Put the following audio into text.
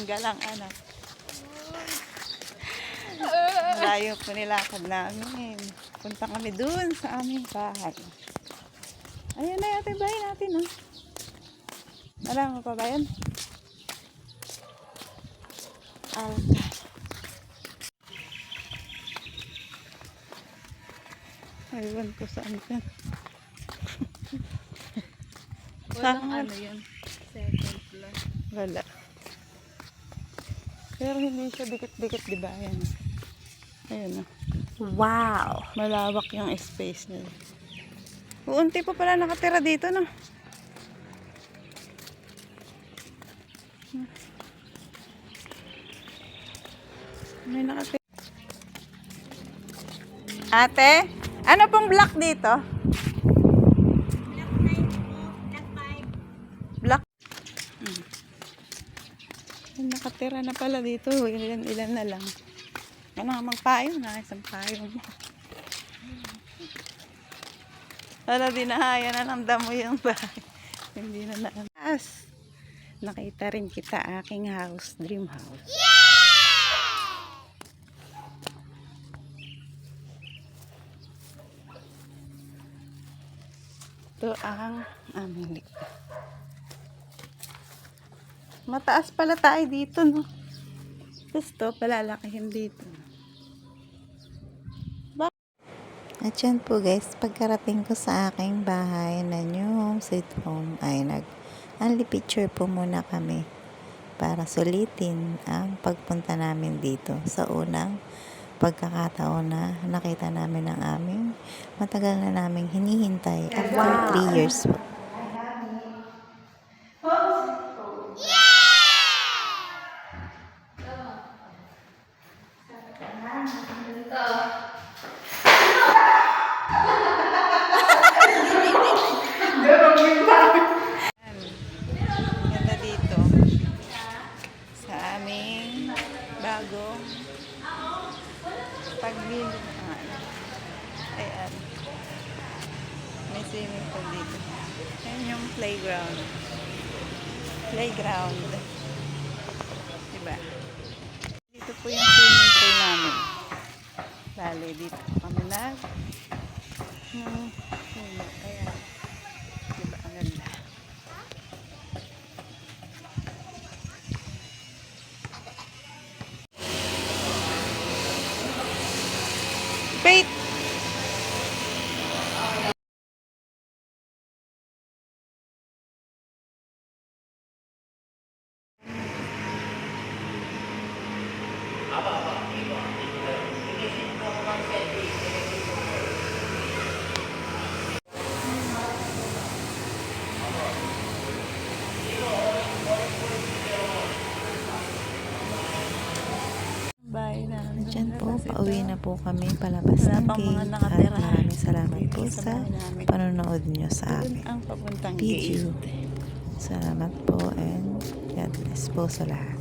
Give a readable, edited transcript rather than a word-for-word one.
galang anak. Malayo po nilakad namin. Punta kami dun sa aming bahay. Ayan na yata yung bahay natin, ha? Alam mo pa ba yan? Alka. Aywan ko saan ka. Walang ano yun? Second floor. Wala. Pero hindi siya dikit-dikit, di ba? Ayan. Ayan na. Wow! Malawak yung space niya. Uunti pa pala nakatira dito, no? May nakatira. Ate, ano pong block dito? Block 5. May nakatira na pala dito. Ilan na lang. Ano nga magpayo na? Isang payo mo. Wala, dinahaya na ng damo yung bahay. Hindi na naas. Nakita rin kita aking house, dream house. Ito ang aming likod. Mataas pala tayo dito, no? Gusto, palalakihin dito. At yan po guys, pagkarating ko sa aking bahay na new home sweet home ay only picture po muna kami para sulitin ang pagpunta namin dito sa unang pagkakataon na nakita namin ang aming matagal na naming hinihintay after 3 years po. Ganda dito sa aming bagong paglilihan. Ayan. May swimming pool dito. Ayan yung playground. Diba? Dito po yung swimming pool namin. Bale, dito kami swimming. Ayan. Diba? Ang ganda. Wait! Bahay namin. Diyan po, pauwi na po kami palabas Wala ng pang mga gate at nakatira. maraming salamat po Sa sa bahay namin. panonood nyo sa Doon amin ang papuntang video. gate. Salamat po and God bless po sa lahat.